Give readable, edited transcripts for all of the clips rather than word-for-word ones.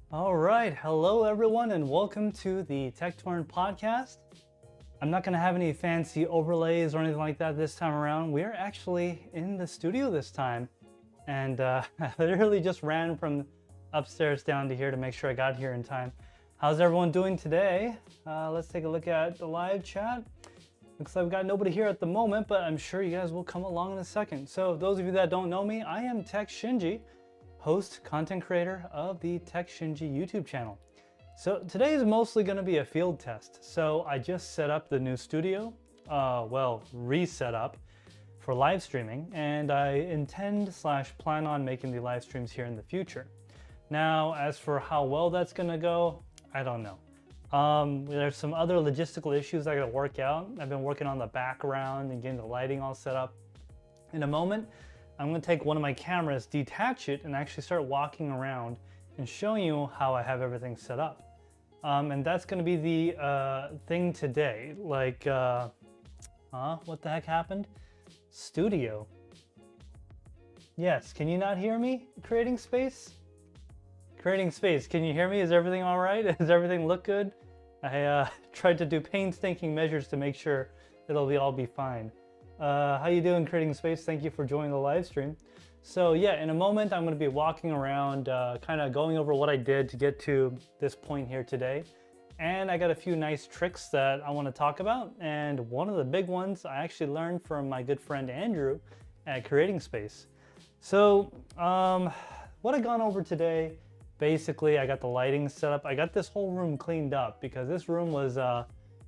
All right, hello everyone, and welcome to the Tek Torrent Podcast. I'm not going to have any fancy overlays or anything like that this time around. We're actually in the studio this time, and I literally just ran from upstairs down to here to make sure I got here in time. How's everyone doing today? Let's take a look at the live chat. Looks like we've got nobody here at the moment, but I'm sure you guys will come along in a second. So those of you that don't know me, I am TekShinji, host, content creator of the TekShinji YouTube channel. So today is mostly going to be a field test. So I just set up the new studio, reset up for live streaming, and I intend/plan on making the live streams here in the future. Now, as for how well that's going to go, I don't know. There's some other logistical issues I got to work out. I've been working on the background and getting the lighting all set up. In a moment, I'm going to take one of my cameras, detach it, and actually start walking around and showing you how I have everything set up. And that's going to be the thing today. Like, what the heck happened? Studio. Yes, can you not hear me? Creating space? Creating space, can you hear me? Is everything all right? Does everything look good? I tried to do painstaking measures to make sure it'll all be fine. How you doing, Creating Space? Thank you for joining the live stream. So yeah, in a moment, I'm going to be walking around, kind of going over what I did to get to this point here today. And I got a few nice tricks that I want to talk about. And one of the big ones I actually learned from my good friend Andrew at Creating Space. So what I gone over today, basically I got the lighting set up. I got this whole room cleaned up because this room was,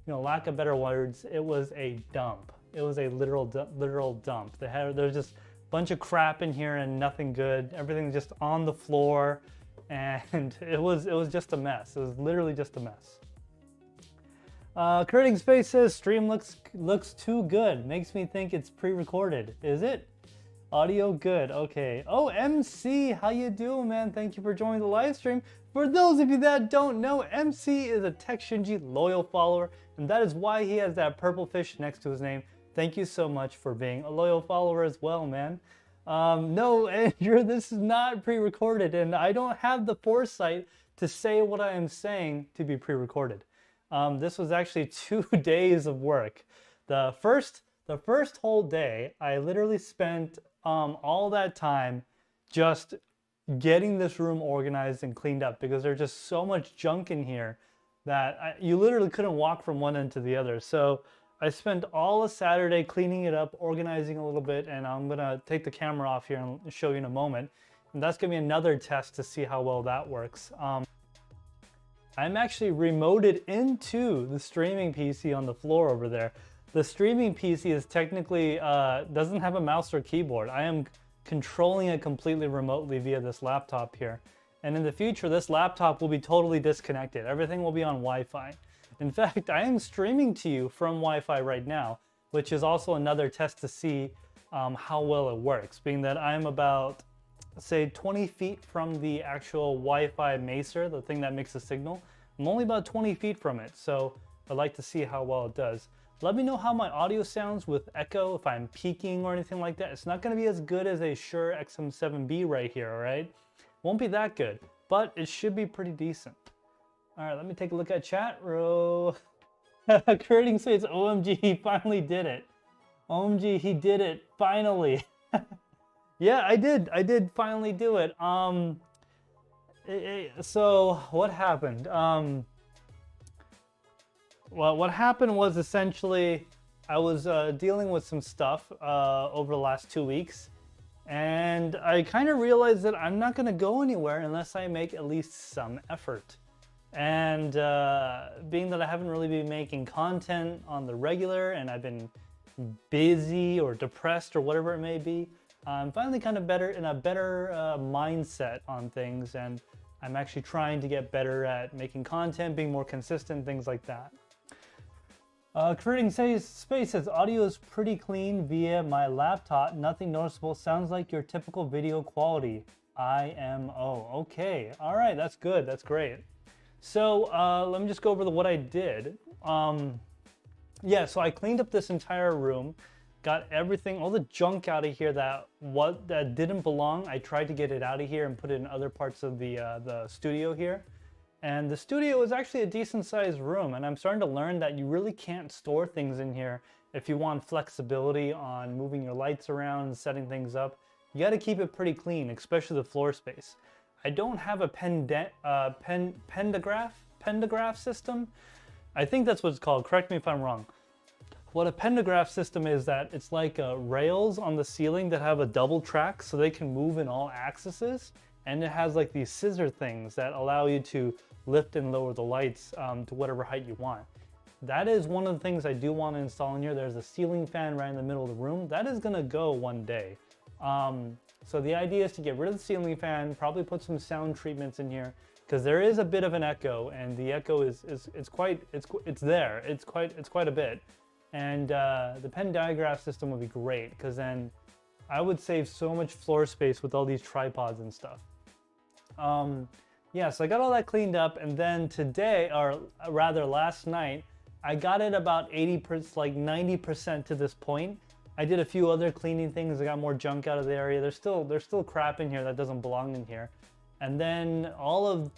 lack of better words, it was a dump. It was a literal dump. There's just a bunch of crap in here and nothing good. Everything just on the floor, and it was just a mess. It was literally just a mess. Creating Space says stream looks too good. Makes me think it's pre-recorded. Is it? Audio good. Okay. Oh, MC, how you doing, man? Thank you for joining the live stream. For those of you that don't know, MC is a TekShinji loyal follower, and that is why he has that purple fish next to his name. Thank you so much for being a loyal follower as well, man. No, Andrew, this is not pre-recorded, and I don't have the foresight to say what I am saying to be pre-recorded. This was actually 2 days of work. The first whole day, I literally spent all that time just getting this room organized and cleaned up because there's just so much junk in here that you literally couldn't walk from one end to the other. So I spent all of Saturday cleaning it up, organizing a little bit, and I'm gonna take the camera off here and show you in a moment. And that's gonna be another test to see how well that works. I'm actually remoted into the streaming PC on the floor over there. The streaming PC is technically, doesn't have a mouse or keyboard. I am controlling it completely remotely via this laptop here. And in the future, this laptop will be totally disconnected. Everything will be on Wi-Fi. In fact, I am streaming to you from Wi-Fi right now, which is also another test to see how well it works, being that I'm about, say, 20 feet from the actual Wi-Fi macer, the thing that makes the signal. I'm only about 20 feet from it, so I'd like to see how well it does. Let me know how my audio sounds with echo, if I'm peaking or anything like that. It's not going to be as good as a Shure XM7B right here, all right? Won't be that good, but it should be pretty decent. All right, let me take a look at chat. Creating Space, OMG, he finally did it. OMG, he did it, finally. Yeah, I did finally do it. So what happened? Well, what happened was essentially I was dealing with some stuff over the last 2 weeks, and I kind of realized that I'm not going to go anywhere unless I make at least some effort. And being that I haven't really been making content on the regular, and I've been busy or depressed or whatever it may be, I'm finally kind of in a better mindset on things, and I'm actually trying to get better at making content, being more consistent, things like that. Creating Space says, audio is pretty clean via my laptop. Nothing noticeable. Sounds like your typical video quality. IMO. Okay. All right. That's good. That's great. So let me just go over what I did. Yeah, so I cleaned up this entire room. got everything, all the junk out of here that didn't belong. I tried to get it out of here and put it in other parts of the studio here. And the studio is actually a decent sized room, and I'm starting to learn that you really can't store things in here if you want flexibility on moving your lights around and setting things up. You got to keep it pretty clean, especially the floor space. I don't have a pentagraph system. I think that's what it's called. Correct me if I'm wrong. What a pentagraph system is, that it's like rails on the ceiling that have a double track so they can move in all axes. And it has like these scissor things that allow you to lift and lower the lights to whatever height you want. That is one of the things I do want to install in here. There's a ceiling fan right in the middle of the room. That is gonna go one day. So the idea is to get rid of the ceiling fan, probably put some sound treatments in here, because there is a bit of an echo, and the echo is quite a bit. And the pentagraph system would be great, because then I would save so much floor space with all these tripods and stuff. Yeah, so I got all that cleaned up, and then today, or rather last night, I got it about 80%, like 90% to this point. I did a few other cleaning things. I got more junk out of the area. There's still crap in here that doesn't belong in here. And then all of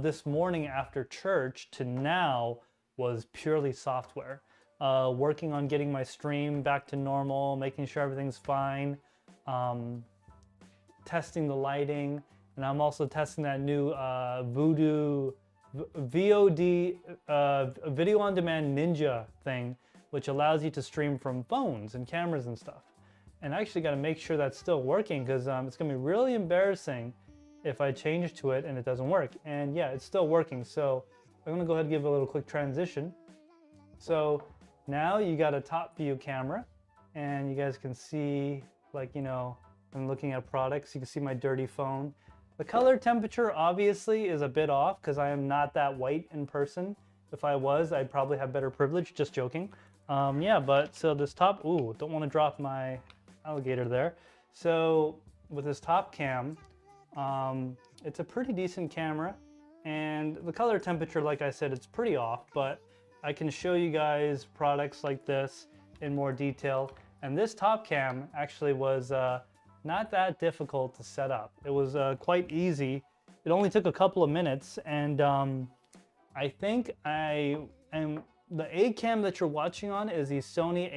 this morning after church to now was purely software. Working on getting my stream back to normal, making sure everything's fine, testing the lighting, and I'm also testing that new VOD Video On Demand Ninja thing, which allows you to stream from phones and cameras and stuff. And I actually got to make sure that's still working, because it's going to be really embarrassing if I change to it and it doesn't work. And yeah, it's still working. So I'm going to go ahead and give a little quick transition. So now you got a top view camera, and you guys can see, like, you know, I'm looking at products. You can see my dirty phone. The color temperature obviously is a bit off because I am not that white in person. If I was, I'd probably have better privilege. Just joking. Yeah, but so this top, ooh, don't want to drop my alligator there. So with this top cam, it's a pretty decent camera, and the color temperature, like I said, it's pretty off, but I can show you guys products like this in more detail. And this top cam actually was not that difficult to set up. It was quite easy. It only took a couple of minutes, and I think the A cam that you're watching on is the Sony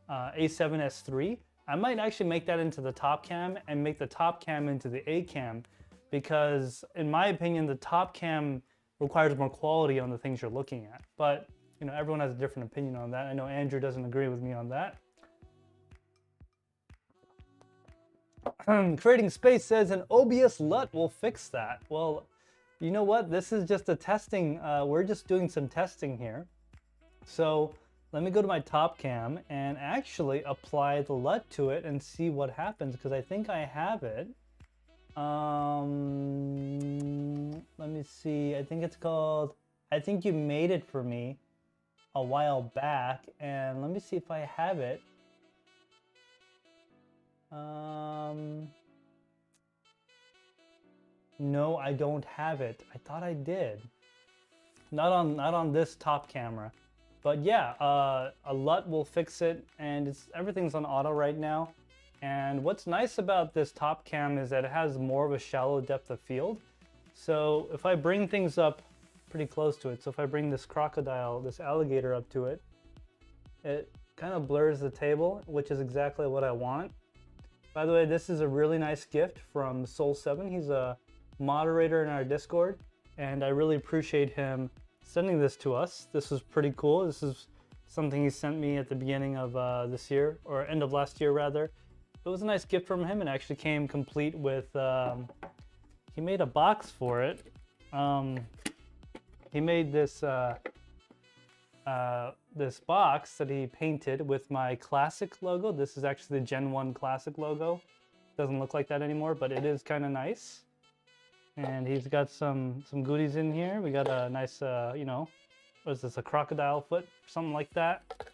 A7S III. I might actually make that into the top cam and make the top cam into the A cam, because in my opinion, the top cam requires more quality on the things you're looking at. But you know, everyone has a different opinion on that. I know Andrew doesn't agree with me on that. Creating Space says an OBS LUT will fix that. Well, you know what? This is just a testing. We're just doing some testing here. So let me go to my top cam and actually apply the LUT to it and see what happens, because I think I have it. Let me see. I think it's called, I think you made it for me a while back, and let me see if I have it. No, I don't have it. I thought I did. Not on this top camera. But yeah, a LUT will fix it, and everything's on auto right now. And what's nice about this top cam is that it has more of a shallow depth of field. So if I bring things up pretty close to it, so if I bring this crocodile, this alligator up to it, it kind of blurs the table, which is exactly what I want. By the way, this is a really nice gift from Soul7. He's a moderator in our Discord, and I really appreciate him sending this to us. This was pretty cool. This is something he sent me at the beginning of this year, or end of last year rather. It was a nice gift from him, and actually came complete with, he made a box for it. He made this this box that he painted with my classic logo. This is actually the Gen 1 classic logo. Doesn't look like that anymore, but it is kind of nice. And he's got some goodies in here. We got a nice, you know, what is this, a crocodile foot, something like that.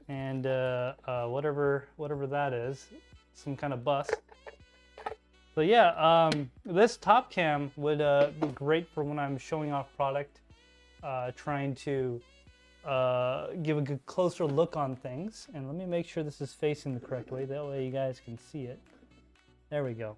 And whatever that is, some kind of bus. So yeah, this top cam would be great for when I'm showing off product, trying to give a good closer look on things. And let me make sure this is facing the correct way. That way you guys can see it. There we go.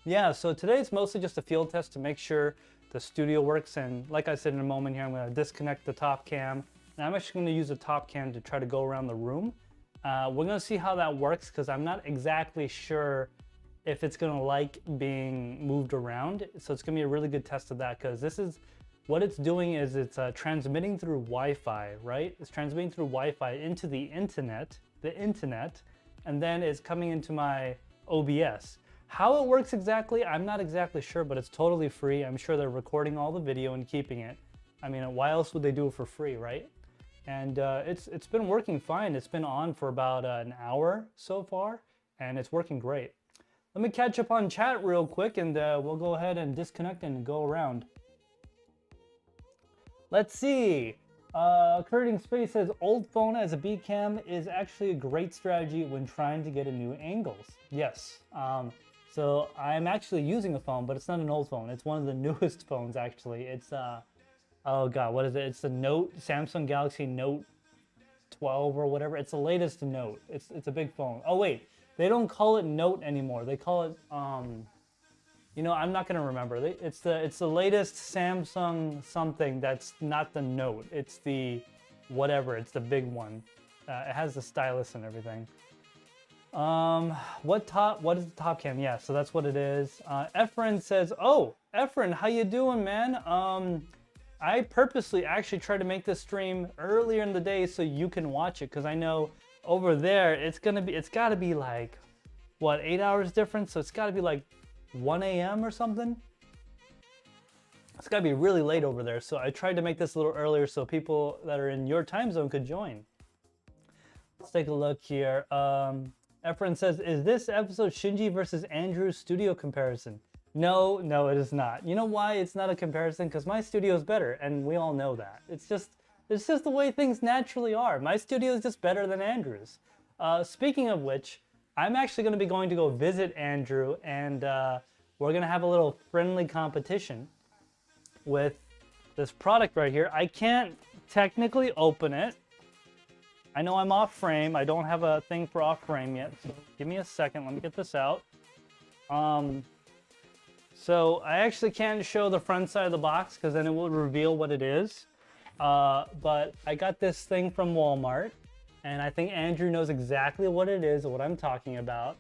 Yeah, so today it's mostly just a field test to make sure the studio works. And like I said in a moment here, I'm going to disconnect the top cam. And I'm actually going to use the top cam to try to go around the room. We're going to see how that works because I'm not exactly sure if it's going to like being moved around. So it's going to be a really good test of that because this is what it's doing is it's transmitting through Wi-Fi, right? It's transmitting through Wi-Fi into the internet, and then it's coming into my OBS. How it works exactly, I'm not exactly sure, but it's totally free. I'm sure they're recording all the video and keeping it. I mean, why else would they do it for free, right? And it's been working fine. It's been on for about an hour so far, and it's working great. Let me catch up on chat real quick, and we'll go ahead and disconnect and go around. Let's see. Creating Space says, old phone as a B cam is actually a great strategy when trying to get a new angles. Yes. So I'm actually using a phone, but it's not an old phone. It's one of the newest phones, actually. It's, oh God, what is it? It's the Samsung Galaxy Note 12 or whatever. It's the latest Note. It's a big phone. Oh wait, they don't call it Note anymore. They call it, you know, I'm not gonna remember. It's the latest Samsung something that's not the Note. It's the whatever. It's the big one. It has the stylus and everything. What is the top cam? Yeah, so that's what it is. Efren says, oh, Efren, how you doing, man? I purposely actually tried to make this stream earlier in the day so you can watch it, because I know over there it's gotta be like, what, 8 hours difference? So it's gotta be like 1 a.m. or something. It's gotta be really late over there. So I tried to make this a little earlier so people that are in your time zone could join. Let's take a look here. Efren says, is this episode Shinji versus Andrew's studio comparison? No, it is not. You know why it's not a comparison? Because my studio is better, and we all know that. It's just the way things naturally are. My studio is just better than Andrew's. Speaking of which, I'm actually going to be going to go visit Andrew, and we're going to have a little friendly competition with this product right here. I can't technically open it. I know I'm off frame. I don't have a thing for off frame yet. So give me a second. Let me get this out. So I actually can't show the front side of the box because then it will reveal what it is. But I got this thing from Walmart, and I think Andrew knows exactly what it is, what I'm talking about.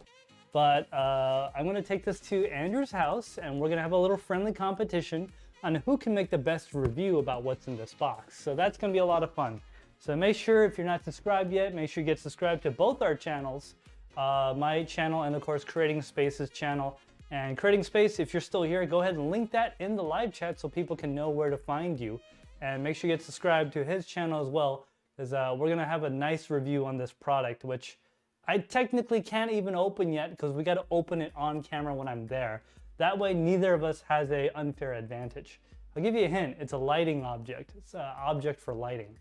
But I'm going to take this to Andrew's house, and we're going to have a little friendly competition on who can make the best review about what's in this box. So that's going to be a lot of fun. So make sure, if you're not subscribed yet, make sure you get subscribed to both our channels, my channel and of course Creating Space's channel. And Creating Space, if you're still here, go ahead and link that in the live chat so people can know where to find you. And make sure you get subscribed to his channel as well, because we're gonna have a nice review on this product, which I technically can't even open yet because we got to open it on camera when I'm there. That way neither of us has a unfair advantage. I'll give you a hint. It's a lighting object. It's an object for lighting.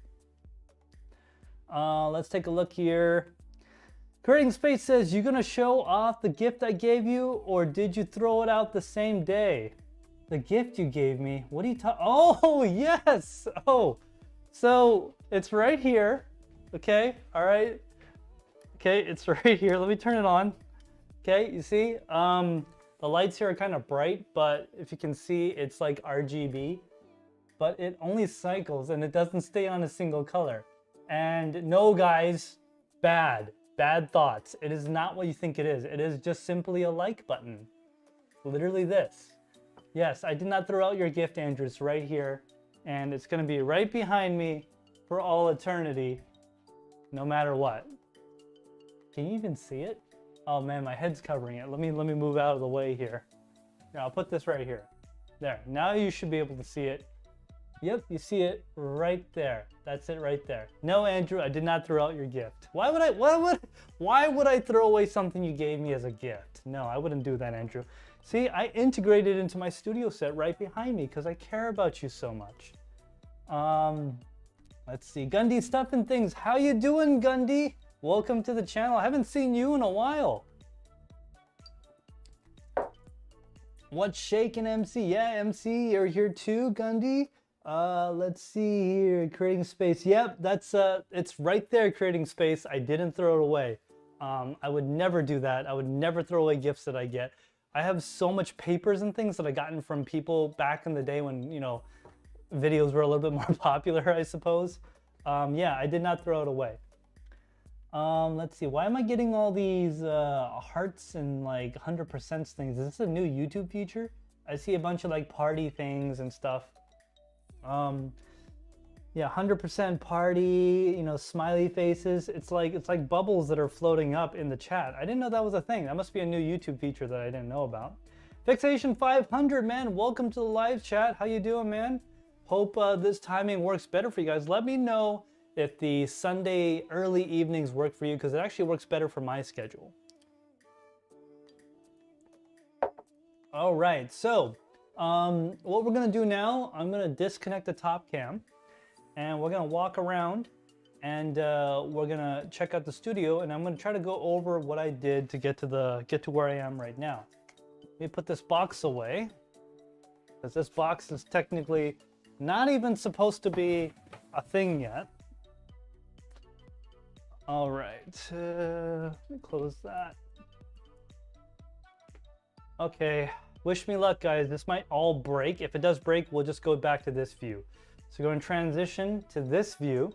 Let's take a look here. Creating Space says, you gonna show off the gift I gave you, or did you throw it out the same day? The gift you gave me? What are you talking? Oh, yes! Oh, so it's right here. Okay, all right. Okay, it's right here. Let me turn it on. Okay, you see? The lights here are kind of bright, but if you can see, it's like RGB. But it only cycles and it doesn't stay on a single color. And no, guys, bad thoughts. It is not what you think it is. It is just simply a like button. Literally this. Yes, I did not throw out your gift, Andrew. It's right here. And it's gonna be right behind me for all eternity, no matter what. Can you even see it? Oh man, my head's covering it. Let me move out of the way here. Here, I'll put this right here. There, now you should be able to see it. Yep, you see it right there. That's it right there. No, Andrew, I did not throw out your gift. Why would I throw away something you gave me as a gift? No, I wouldn't do that, Andrew. See, I integrated into my studio set right behind me because I care about you so much. Let's see, Gundy Stuff and Things. How you doing, Gundy? Welcome to the channel. I haven't seen you in a while. What's shaking, MC? Yeah, MC, you're here too, Gundy. Let's see here. Creating space. Yep, that's it's right there. Creating space. I didn't throw it away. I would never do that. I would never throw away gifts that I get. I have so much papers and things that I gotten from people back in the day when, you know, videos were a little bit more popular, I suppose. Yeah, I did not throw it away. Let's see. Why am I getting all these hearts and like 100% things? Is this a new YouTube feature? I see a bunch of like party things and stuff. Yeah, 100% party, you know, smiley faces. It's like bubbles that are floating up in the chat. I didn't know that was a thing. That must be a new YouTube feature that I didn't know about. Fixation 500, man. Welcome to the live chat. How you doing, man? Hope this timing works better for you guys. Let me know if the Sunday early evenings work for you, because it actually works better for my schedule. All right, so what we're gonna do now, I'm gonna disconnect the top cam and we're gonna walk around and we're gonna check out the studio, and I'm gonna try to go over what I did to get to where I am right now. Let me put this box away, because this box is technically not even supposed to be a thing yet. All right, let me close that. Okay, wish me luck, guys. This might all break. If it does break, we'll just go back to this view. So go and transition to this view,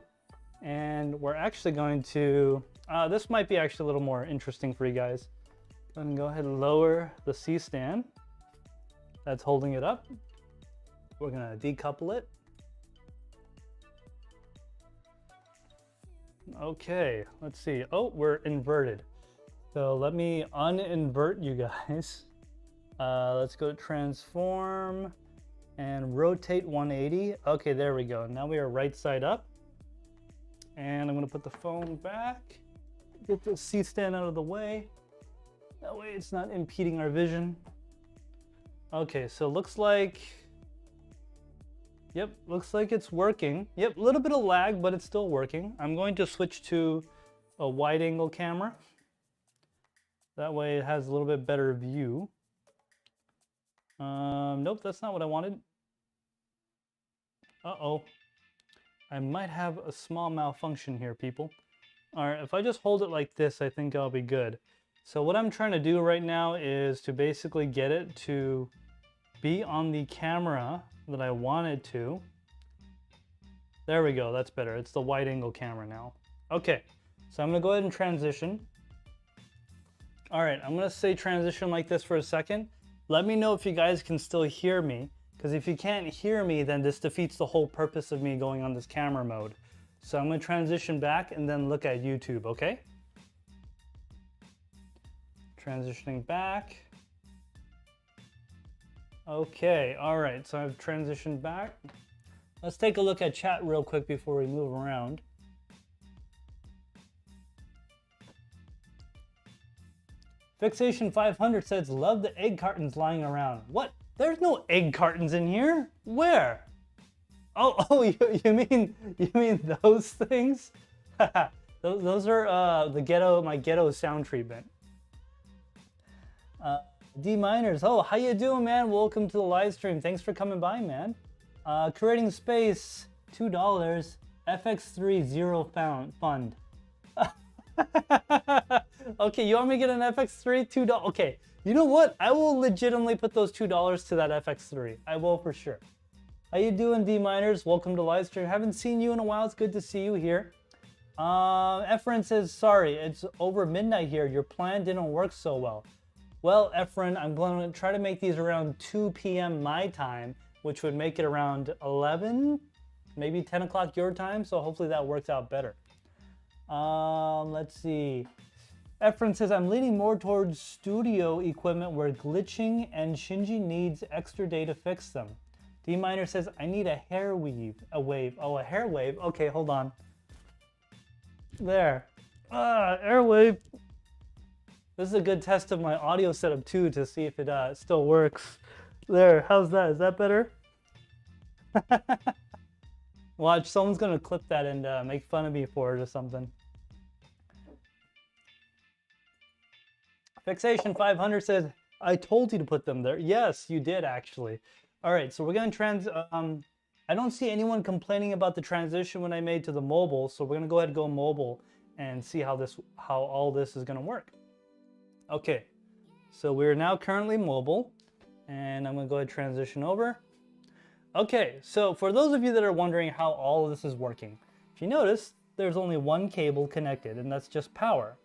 and we're actually going to, this might be actually a little more interesting for you guys. I'm gonna go ahead and lower the C-stand that's holding it up. We're gonna decouple it. Okay, let's see. Oh, we're inverted. So let me uninvert you guys. Let's go to transform and rotate 180. Okay, there we go. Now we are right side up. And I'm gonna put the phone back. Get the C-stand out of the way. That way it's not impeding our vision. Okay, so looks like, yep, looks like it's working. Yep, a little bit of lag, but it's still working. I'm going to switch to a wide angle camera. That way it has a little bit better view. Nope, that's not what I wanted. Uh-oh. I might have a small malfunction here, people. All right, if I just hold it like this, I think I'll be good. So what I'm trying to do right now is to basically get it to be on the camera that I wanted to. There we go, that's better. It's the wide angle camera now. Okay, so I'm gonna go ahead and transition. All right, I'm gonna say transition like this for a second. Let me know if you guys can still hear me, because if you can't hear me, then this defeats the whole purpose of me going on this camera mode. So I'm gonna transition back and then look at YouTube, okay? Transitioning back. Okay, all right, so I've transitioned back. Let's take a look at chat real quick before we move around. Fixation 500 says, love the egg cartons lying around. What? There's no egg cartons in here. Where? Oh, you mean those things? those are my ghetto sound treatment. D Miners, oh, how you doing, man? Welcome to the live stream. Thanks for coming by, man. Creating space, $2. FX3 0 fund. Okay, you want me to get an FX3? $2. Okay, you know what? I will legitimately put those $2 to that FX3. I will for sure. How you doing, D Miners? Welcome to live stream. Haven't seen you in a while. It's good to see you here. Efren says, sorry, it's over midnight here. Your plan didn't work so well. Well, Efren, I'm going to try to make these around 2 p.m. my time, which would make it around 11, maybe 10 o'clock your time. So hopefully that works out better. Let's see. Efren says, I'm leaning more towards studio equipment where glitching and Shinji needs extra day to fix them. D Miner says, I need a hair wave. Oh, a hair wave. Okay, hold on. There. Airwave. This is a good test of my audio setup too, to see if it still works. There, how's that? Is that better? Watch, someone's gonna clip that and make fun of me for it or something. Fixation 500 says, I told you to put them there. Yes, you did actually. All right, so we're gonna I don't see anyone complaining about the transition when I made to the mobile, so we're gonna go ahead and go mobile and see how all this is gonna work. Okay, so we're now currently mobile, and I'm gonna go ahead and transition over. Okay, so for those of you that are wondering how all of this is working, if you notice, there's only one cable connected, and that's just power.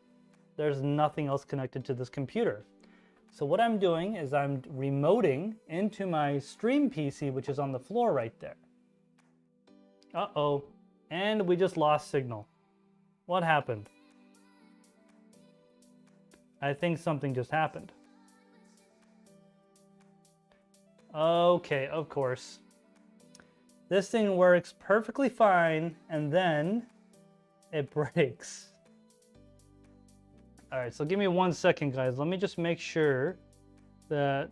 There's nothing else connected to this computer. So what I'm doing is I'm remoting into my stream PC, which is on the floor right there. Uh-oh, and we just lost signal. What happened? I think something just happened. Okay, of course. This thing works perfectly fine, and then it breaks. All right, so give me 1 second, guys. Let me just make sure that...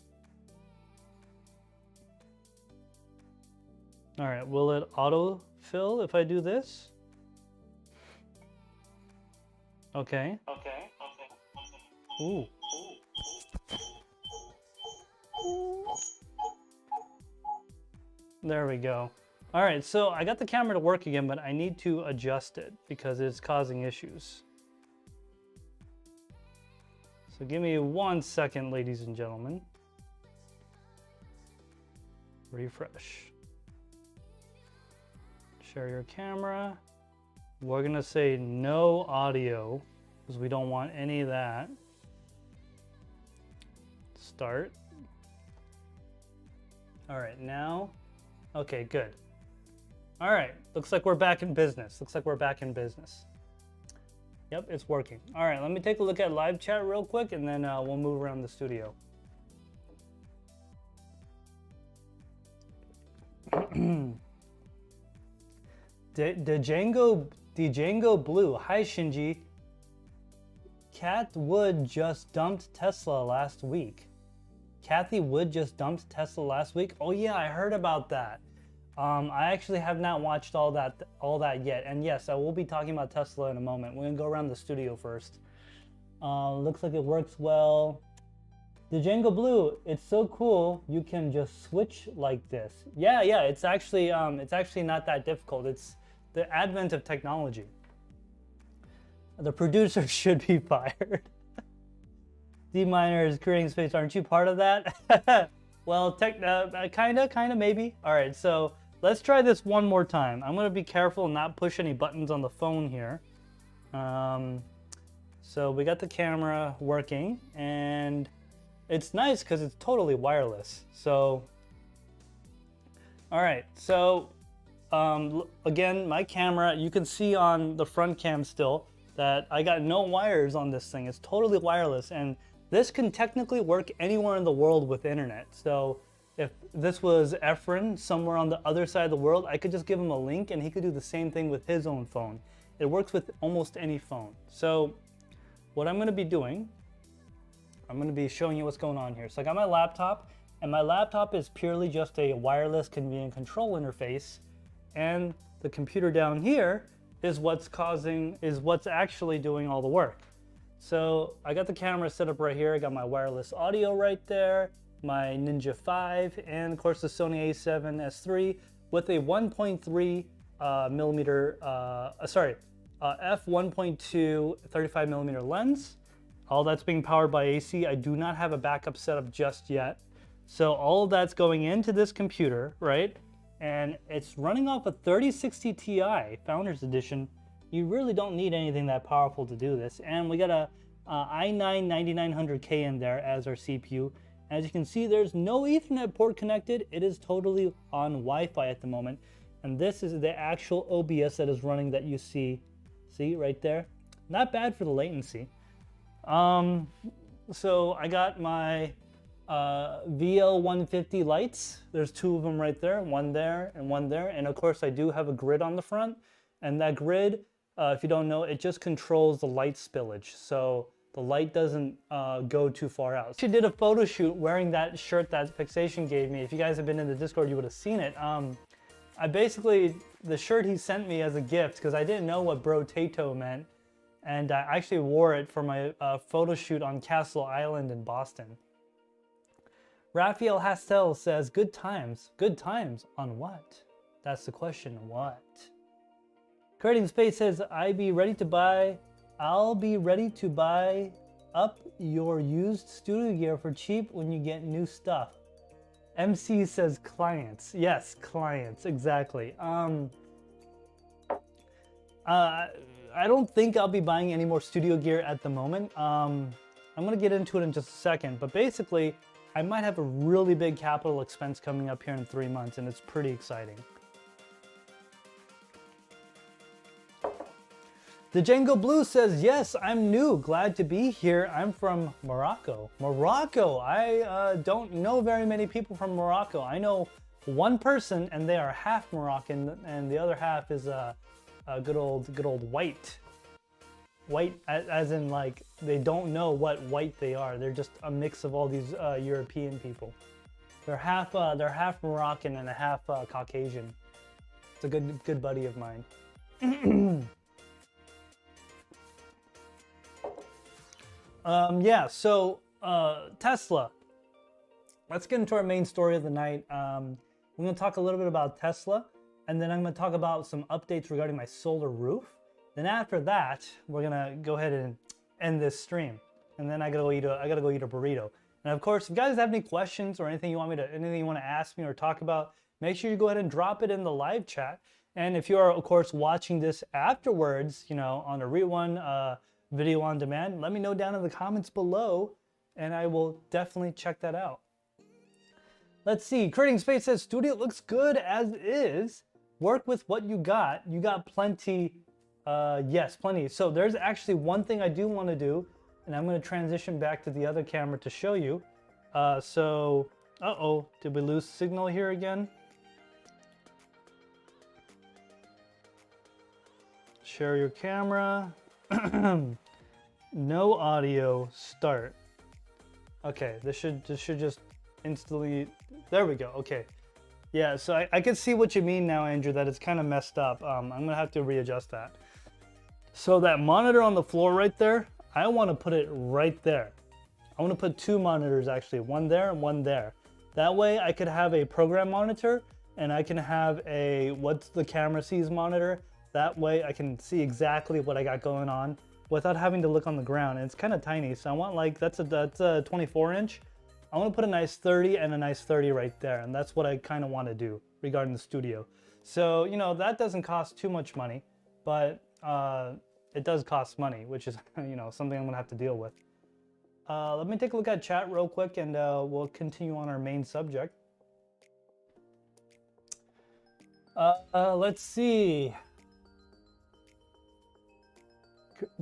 All right, will it autofill if I do this? Okay. Ooh. There we go. All right, so I got the camera to work again, but I need to adjust it because it's causing issues. So give me 1 second, ladies and gentlemen. Refresh. Share your camera. We're gonna say no audio because we don't want any of that. Start. All right, now, okay, good. All right, looks like we're back in business. Yep, it's working. All right, let me take a look at live chat real quick, and then we'll move around the studio. Django Blue. Hi, Shinji. Cat Wood just dumped Tesla last week. Kathy Wood just dumped Tesla last week. Oh yeah, I heard about that. I actually have not watched all that yet. And yes, I will be talking about Tesla in a moment. We're gonna go around the studio first. Looks like it works well. The Django Blue, it's so cool. You can just switch like this. Yeah, it's actually not that difficult. It's the advent of technology. The producer should be fired. D-Miner is creating space. Aren't you part of that? Well, kinda, maybe. All right, so let's try this one more time. I'm gonna be careful and not push any buttons on the phone here. So we got the camera working, and it's nice because it's totally wireless. So, all right, so again, my camera, you can see on the front cam still that I got no wires on this thing. It's totally wireless, and this can technically work anywhere in the world with internet. So if this was Efren somewhere on the other side of the world, I could just give him a link and he could do the same thing with his own phone. It works with almost any phone. So what I'm gonna be doing, I'm gonna be showing you what's going on here. So I got my laptop, and my laptop is purely just a wireless convenient control interface, and the computer down here is what's actually doing all the work. So I got the camera set up right here. I got my wireless audio right there, my Ninja 5, and of course the Sony a7 III with a 1.3 millimeter, f1.2 35 millimeter lens. All that's being powered by AC. I do not have a backup setup just yet. So all of that's going into this computer, right? And it's running off a 3060 Ti Founders Edition. You really don't need anything that powerful to do this. And we got a i9 9900K in there as our CPU. As you can see, there's no Ethernet port connected. It is totally on Wi-Fi at the moment. And this is the actual OBS that is running that you see right there. Not bad for the latency. So I got my VL150 lights. There's two of them right there, one there and one there. And of course I do have a grid on the front, and that grid, if you don't know, it just controls the light spillage. So the light doesn't go too far out. She did a photo shoot wearing that shirt that Fixation gave me. If you guys have been in the Discord, you would have seen it. The shirt he sent me as a gift, because I didn't know what Bro Tato meant. And I actually wore it for my photo shoot on Castle Island in Boston. Raphael Hastel says, good times on what? That's the question. What? Creating Space says, I'll be ready to buy up your used studio gear for cheap when you get new stuff. MC says clients. Yes, clients, exactly. I don't think I'll be buying any more studio gear at the moment. I'm gonna get into it in just a second, but basically, I might have a really big capital expense coming up here in 3 months, and it's pretty exciting. The Django Blue says, yes, I'm new, glad to be here. I'm from Morocco. Morocco, I don't know very many people from Morocco. I know one person, and they are half Moroccan, and the other half is a good old white. White, as in like, they don't know what white they are. They're just a mix of all these European people. They're half Moroccan and a half Caucasian. It's a good buddy of mine. Yeah, so Tesla. Let's get into our main story of the night. We're going to talk a little bit about Tesla, and then I'm going to talk about some updates regarding my solar roof. Then after that, we're going to go ahead and end this stream. And then I got to go eat a burrito. And of course, if you guys have any questions or anything you want to ask me or talk about, make sure you go ahead and drop it in the live chat. And if you are, of course, watching this afterwards, you know, on a rerun, video on demand, let me know down in the comments below, and I will definitely check that out. Let's see. Creating Space says, studio looks good as is. Work with what you got. You got plenty. Yes, plenty. So there's actually one thing I do want to do, and I'm going to transition back to the other camera to show you. Uh-oh, did we lose signal here again? Share your camera. No audio, start. Okay, this should just instantly, there we go, okay. Yeah, so I can see what you mean now, Andrew, that it's kind of messed up. I'm gonna have to readjust that. So that monitor on the floor right there, I want to put it right there. I want to put two monitors actually, one there and one there. That way I could have a program monitor and I can have a what's the camera sees monitor. That way I can see exactly what I got going on without having to look on the ground. And it's kind of tiny, so I want like, that's a 24 inch. I want to put a nice 30 and a nice 30 right there. And that's what I kind of want to do regarding the studio. So, you know, that doesn't cost too much money, but it does cost money, which is, you know, something I'm gonna have to deal with. Let me take a look at chat real quick and we'll continue on our main subject. Let's see.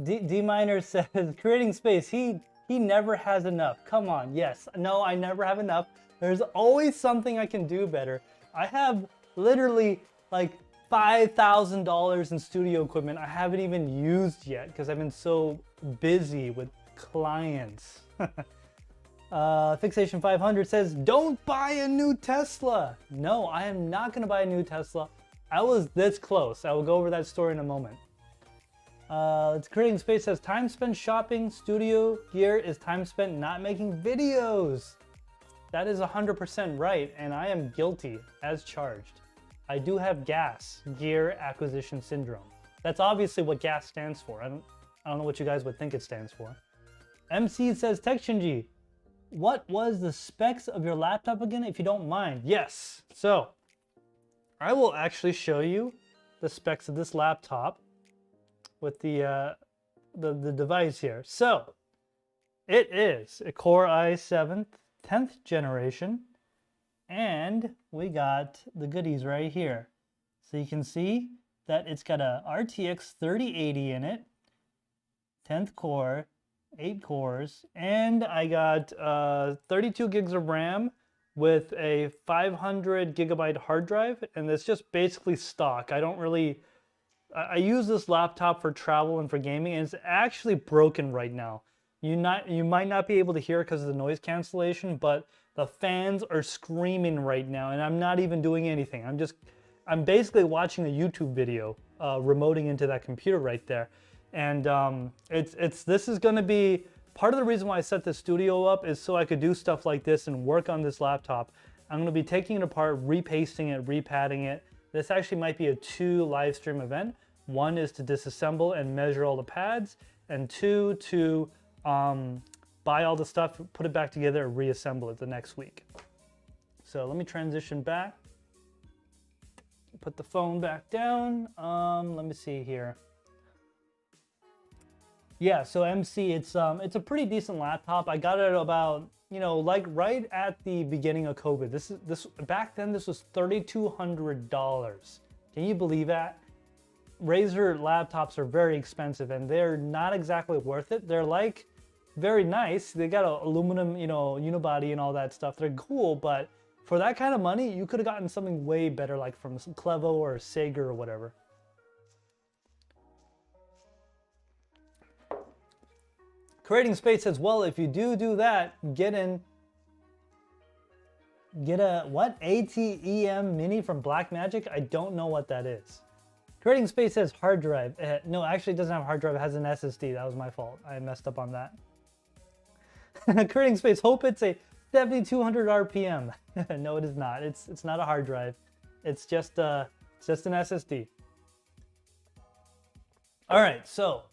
D-Miner says, creating space, he never has enough. Come on, yes. No, I never have enough. There's always something I can do better. I have literally like $5,000 in studio equipment I haven't even used yet because I've been so busy with clients. Fixation 500 says, don't buy a new Tesla. No, I am not going to buy a new Tesla. I was this close. I will go over that story in a moment. It's Creating Space says, time spent shopping studio gear is time spent not making videos. That is 100% right, and I am guilty as charged. I do have GAS, Gear Acquisition Syndrome. That's obviously what GAS stands for. I don't know what you guys would think it stands for. MC says, TekShinji, what was the specs of your laptop again, if you don't mind? Yes, so I will actually show you the specs of this laptop with the device here. So it is a Core i7 10th generation, and we got the goodies right here. So you can see that it's got a RTX 3080 in it, 10th core, 8 cores, and I got 32 gigs of RAM with a 500 gigabyte hard drive, and it's just basically stock. I use this laptop for travel and for gaming, and it's actually broken right now. You might not be able to hear it because of the noise cancellation, but the fans are screaming right now, and I'm not even doing anything. I'm basically watching a YouTube video, remoting into that computer right there. And this is gonna be, part of the reason why I set the studio up is so I could do stuff like this and work on this laptop. I'm gonna be taking it apart, repasting it, repadding it, This actually might be a 2 live stream event. 1 is to disassemble and measure all the pads, and 2 to buy all the stuff, put it back together, and reassemble it the next week. So let me transition back. Put the phone back down. Let me see here. Yeah, so MC, it's a pretty decent laptop. I got it about, you know, like right at the beginning of COVID. This back then this was $3,200. Can you believe that? Razer laptops are very expensive and they're not exactly worth it. They're like very nice. They got an aluminum, you know, unibody and all that stuff. They're cool, but for that kind of money, you could have gotten something way better, like from Clevo or Sega or whatever. Creating Space says, well, if you do that, get a what? ATEM Mini from Blackmagic? I don't know what that is. Creating Space says hard drive. No, actually it doesn't have a hard drive. It has an SSD. That was my fault. I messed up on that. Creating Space, hope it's a 7,200 RPM. No, it is not. It's not a hard drive. It's just an SSD. All right, so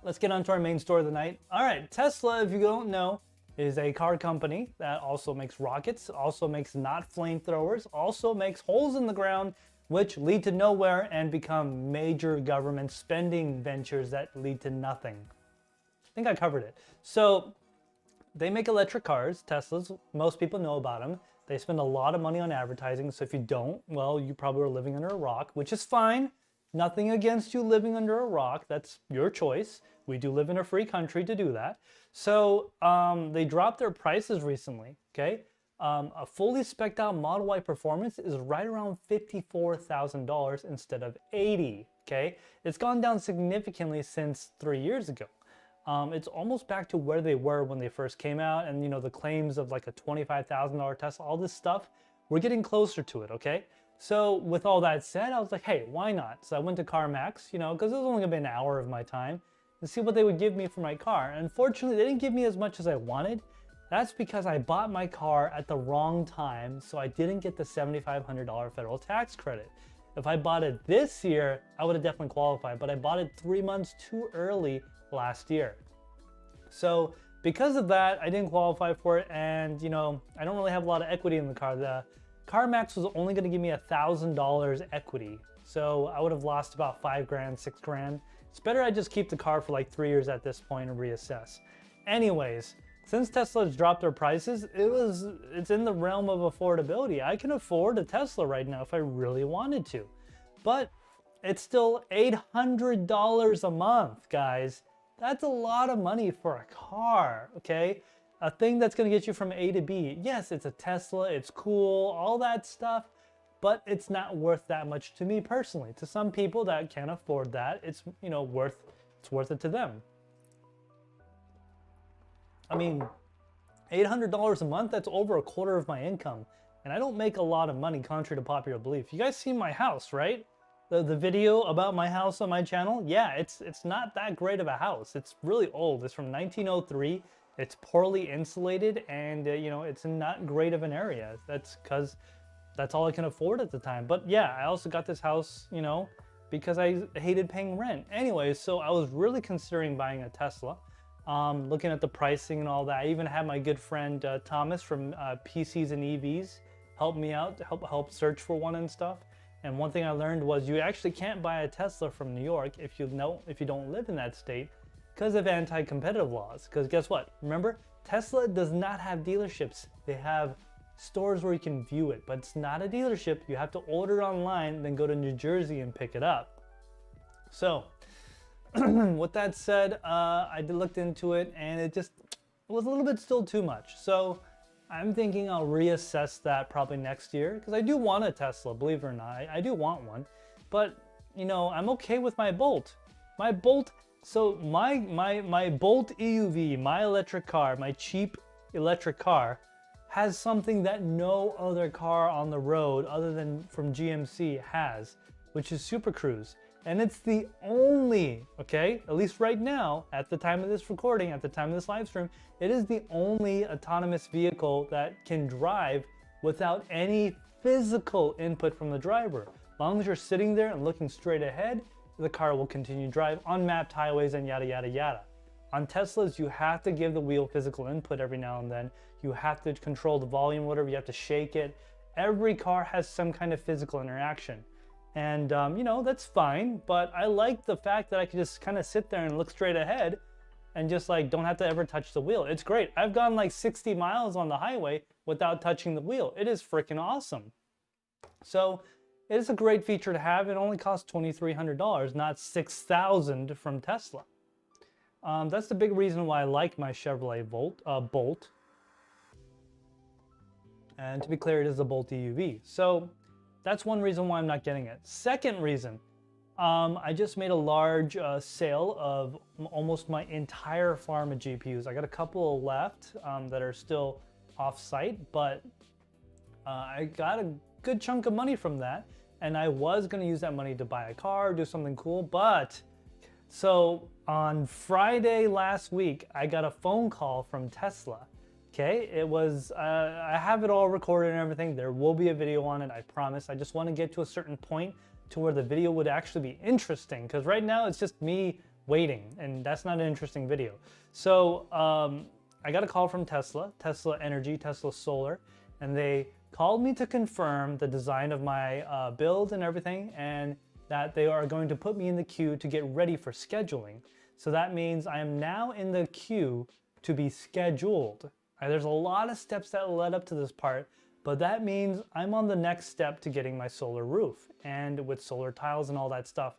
let's get on to our main story of the night. All right, Tesla, if you don't know, is a car company that also makes rockets, also makes not flamethrowers, also makes holes in the ground, which lead to nowhere and become major government spending ventures that lead to nothing. I think I covered it. So they make electric cars, Teslas. Most people know about them. They spend a lot of money on advertising. So if you don't, well, you probably are living under a rock, which is fine. Nothing against you living under a rock. That's your choice. We do live in a free country to do that. So they dropped their prices recently, okay? A fully spec'd out Model Y Performance is right around $54,000 instead of $80,000, okay? It's gone down significantly since 3 years ago. It's almost back to where they were when they first came out, and you know, the claims of like a $25,000 Tesla, all this stuff, we're getting closer to it, okay? So with all that said, I was like, hey, why not? So I went to CarMax, you know, because it was only gonna be an hour of my time, to see what they would give me for my car. And unfortunately, they didn't give me as much as I wanted. That's because I bought my car at the wrong time, so I didn't get the $7,500 federal tax credit. If I bought it this year, I would have definitely qualified, but I bought it 3 months too early last year. So because of that, I didn't qualify for it, and you know, I don't really have a lot of equity in the car. The CarMax was only gonna give me $1,000 equity, so I would have lost about 5 grand, 6 grand. It's better I just keep the car for like 3 years at this point and reassess. Anyways, since Tesla has dropped their prices, it's in the realm of affordability. I can afford a Tesla right now if I really wanted to, but it's still $800 a month, guys. That's a lot of money for a car, okay? A thing that's gonna get you from A to B. Yes, it's a Tesla, it's cool, all that stuff, but it's not worth that much to me personally. To some people that can't afford that, it's, you know, it's worth it to them. I mean, $800 a month, that's over a quarter of my income. And I don't make a lot of money, contrary to popular belief. You guys see my house, right? The video about my house on my channel? Yeah, it's not that great of a house. It's really old. It's from 1903. It's poorly insulated, and you know, it's not great of an area. That's because that's all I can afford at the time. But yeah, I also got this house, you know, because I hated paying rent. Anyway, so I was really considering buying a Tesla. Looking at the pricing and all that. I even had my good friend Thomas from PCs and EVs help me out to help search for one and stuff. And one thing I learned was you actually can't buy a Tesla from New York if you don't live in that state because of anti-competitive laws. Because guess what? Remember, Tesla does not have dealerships. They have stores where you can view it, but it's not a dealership. You have to order it online, then go to New Jersey and pick it up. So with that said, I looked into it and it was a little bit still too much. So I'm thinking I'll reassess that probably next year because I do want a Tesla, believe it or not. I do want one, but you know, I'm okay with my Bolt. My Bolt, so my Bolt EUV, my electric car, my cheap electric car has something that no other car on the road other than from GMC has, which is Super Cruise. And it's the only, okay, at least right now, at the time of this recording, at the time of this live stream, it is the only autonomous vehicle that can drive without any physical input from the driver. long as you're sitting there and looking straight ahead, the car will continue to drive on mapped highways and yada, yada, yada. On Teslas, you have to give the wheel physical input every now and then. You have to control the volume, whatever, you have to shake it. Every car has some kind of physical interaction. And, you know, that's fine, but I like the fact that I can just kind of sit there and look straight ahead and just like don't have to ever touch the wheel. It's great. I've gone like 60 miles on the highway without touching the wheel. It is freaking awesome. So it is a great feature to have. It only costs $2,300, not $6,000 from Tesla. That's the big reason why I like my Chevrolet Bolt. And to be clear, it is a Bolt EUV. So that's one reason why I'm not getting it. Second reason, I just made a large sale of almost my entire farm of GPUs. I got a couple left that are still off-site, but I got a good chunk of money from that. And I was going to use that money to buy a car, do something cool. But so on Friday last week, I got a phone call from Tesla. Okay, it was, I have it all recorded and everything. There will be a video on it, I promise. I just want to get to a certain point to where the video would actually be interesting, because right now it's just me waiting, and that's not an interesting video. So I got a call from Tesla Energy, Tesla Solar, and they called me to confirm the design of my build and everything, and that they are going to put me in the queue to get ready for scheduling. So that means I am now in the queue to be scheduled. There's a lot of steps that led up to this part, but that means I'm on the next step to getting my solar roof and with solar tiles and all that stuff.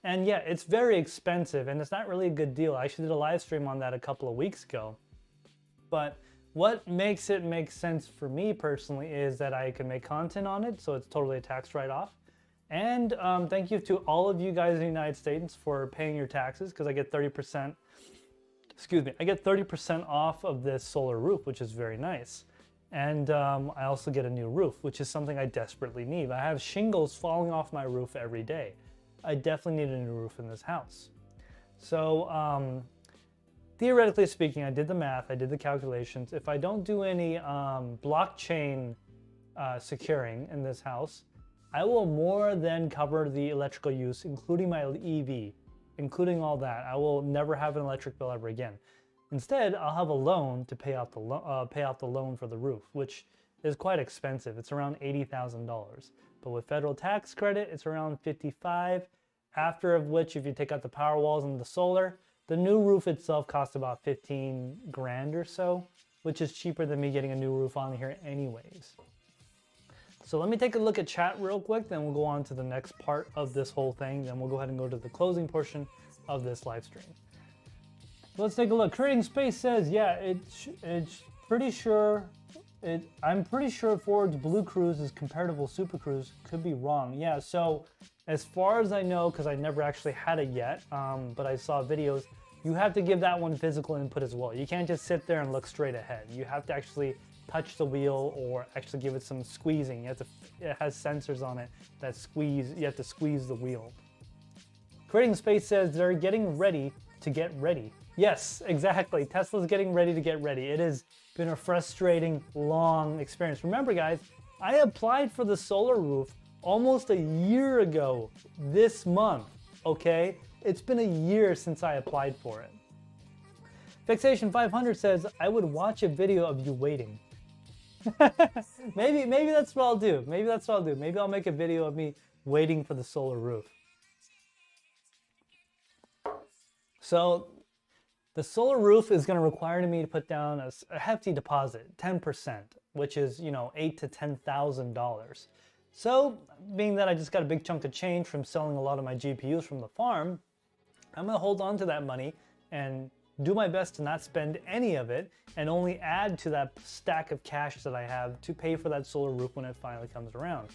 And yeah, it's very expensive and it's not really a good deal. I actually did a live stream on that a couple of weeks ago. But what makes it make sense for me personally is that I can make content on it, so it's totally a tax write-off. And thank you to all of you guys in the United States for paying your taxes, because I get 30%. Excuse me, I get 30% off of this solar roof, which is very nice. And I also get a new roof, which is something I desperately need. I have shingles falling off my roof every day. I definitely need a new roof in this house. So theoretically speaking, I did the math, I did the calculations. If I don't do any blockchain securing in this house, I will more than cover the electrical use, including my EV. Including all that, I will never have an electric bill ever again. Instead, I'll have a loan to pay out the loan for the roof, which is quite expensive. It's around $80,000. But with federal tax credit, it's around $55,000. After of which, if you take out the power walls and the solar, the new roof itself costs about $15,000 or so, which is cheaper than me getting a new roof on here anyways. So let me take a look at chat real quick, then we'll go on to the next part of this whole thing. Then we'll go ahead and go to the closing portion of this live stream. Let's take a look. Creating Space says, yeah, it's pretty sure, I'm pretty sure Ford's Blue Cruise is comparable to Super Cruise. Could be wrong. Yeah, so as far as I know, because I never actually had it yet, but I saw videos, you have to give that one physical input as well. You can't just sit there and look straight ahead. You have to actually touch the wheel or actually give it some squeezing. You have to, it has sensors on it that squeeze, you have to squeeze the wheel. Creating Space says they're getting ready to get ready. Yes, exactly. Tesla's getting ready to get ready. It has been a frustrating, long experience. Remember guys, I applied for the solar roof almost a year ago this month, okay? It's been a year since I applied for it. Fixation 500 says, I would watch a video of you waiting. maybe that's what I'll do. Maybe that's what I'll do. Maybe I'll make a video of me waiting for the solar roof. So the solar roof is going to require me to put down a hefty deposit, 10%, which is, you know, $8,000 to $10,000. So being that I just got a big chunk of change from selling a lot of my GPUs from the farm, I'm going to hold on to that money and do my best to not spend any of it and only add to that stack of cash that I have to pay for that solar roof when it finally comes around.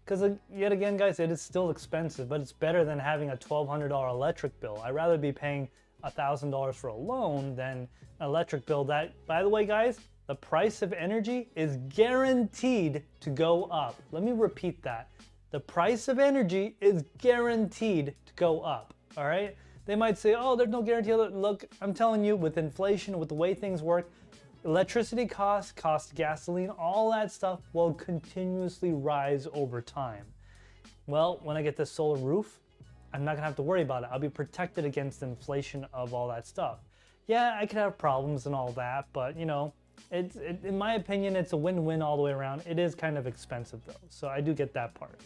Because yet again, guys, it is still expensive, but it's better than having a $1,200 electric bill. I'd rather be paying $1,000 for a loan than an electric bill that, by the way, guys, the price of energy is guaranteed to go up. Let me repeat that. The price of energy is guaranteed to go up, all right? They might say, oh, there's no guarantee. Look, I'm telling you, with inflation, with the way things work, electricity costs, gasoline, all that stuff will continuously rise over time. Well, when I get this solar roof, I'm not gonna have to worry about it. I'll be protected against inflation of all that stuff. Yeah, I could have problems and all that, but you know, in my opinion, it's a win-win all the way around. It is kind of expensive though, so I do get that part.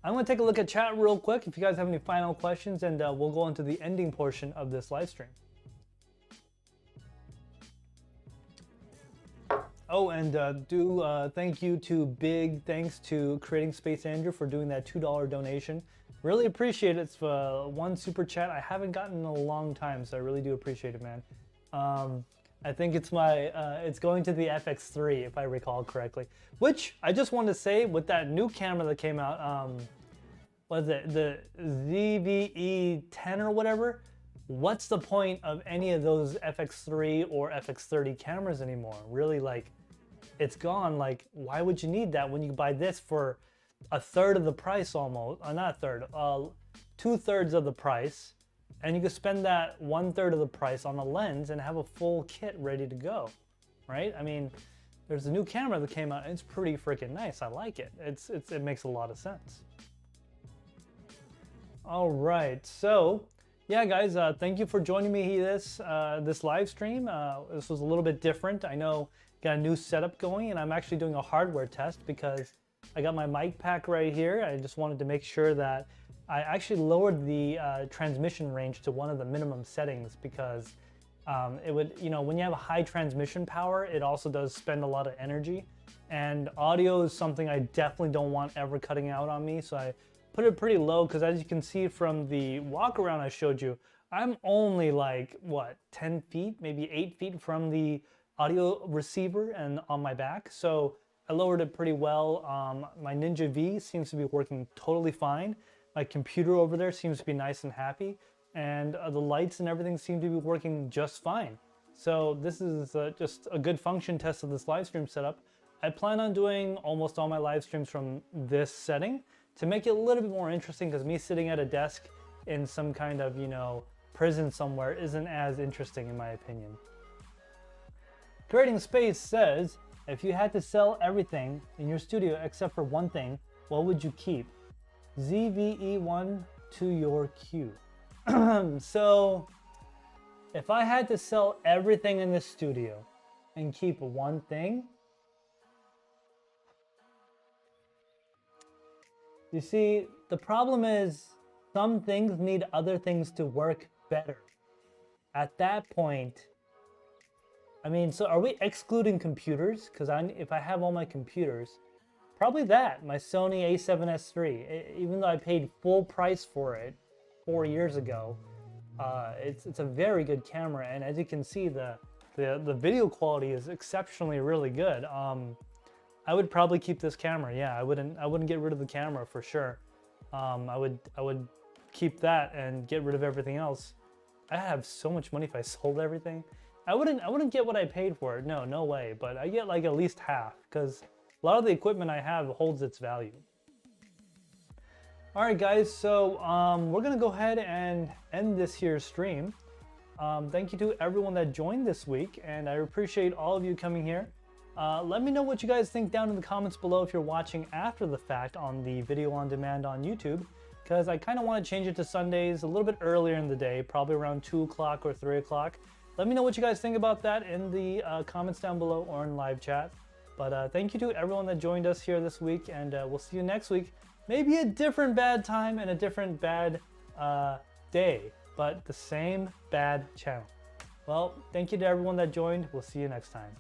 I'm gonna take a look at chat real quick if you guys have any final questions, and we'll go into the ending portion of this live stream. Oh, and thank you to big thanks to Creating Space Andrew for doing that $2 donation. Really appreciate it. It's one super chat I haven't gotten in a long time, so I really do appreciate it, man. I think it's it's going to the FX3 if I recall correctly. Which I just want to say, with that new camera that came out, what is it, the ZVE10 or whatever? What's the point of any of those FX3 or FX30 cameras anymore? Really, like, it's gone. Like, why would you need that when you buy this for a third of the price almost? Not a third, 2/3 of the price, and you could spend that 1/3 of the price on a lens and have a full kit ready to go, right? I mean, there's a new camera that came out, and it's pretty freaking nice. I like it. It makes a lot of sense. All right, so yeah, guys, thank you for joining me this live stream. This was a little bit different. I know, got a new setup going, and I'm actually doing a hardware test because I got my mic pack right here. I just wanted to make sure that I actually lowered the transmission range to one of the minimum settings, because it would, you know, when you have a high transmission power, it also does spend a lot of energy, and audio is something I definitely don't want ever cutting out on me. So I put it pretty low, because as you can see from the walk around I showed you, I'm only like, what, 10 feet, maybe 8 feet from the audio receiver and on my back. So I lowered it pretty well. My Ninja V seems to be working totally fine. My computer over there seems to be nice and happy, and the lights and everything seem to be working just fine. So this is just a good function test of this live stream setup. I plan on doing almost all my live streams from this setting to make it a little bit more interesting, because me sitting at a desk in some kind of, you know, prison somewhere isn't as interesting in my opinion. Creating Space says, if you had to sell everything in your studio except for one thing, what would you keep? ZVE1 to your queue. So, if I had to sell everything in the studio and keep one thing, you see, the problem is some things need other things to work better. At that point, I mean, so are we excluding computers? Because if I have all my computers, probably that, my Sony a7S III. Even though I paid full price for it 4 years ago, it's a very good camera, and as you can see, the video quality is exceptionally really good. I would probably keep this camera. Yeah, I wouldn't get rid of the camera for sure. I would keep that and get rid of everything else. I have so much money if I sold everything. I wouldn't get what I paid for it. No way. But I get like at least half, because a lot of the equipment I have holds its value. All right, guys. So we're gonna go ahead and end this here stream. Thank you to everyone that joined this week, and I appreciate all of you coming here. Let me know what you guys think down in the comments below if you're watching after the fact on the video on demand on YouTube, because I kind of want to change it to Sundays a little bit earlier in the day, probably around 2 o'clock or 3 o'clock. Let me know what you guys think about that in the comments down below or in live chat. But thank you to everyone that joined us here this week, and we'll see you next week. Maybe a different bad time and a different bad day, but the same bad channel. Well, thank you to everyone that joined. We'll see you next time.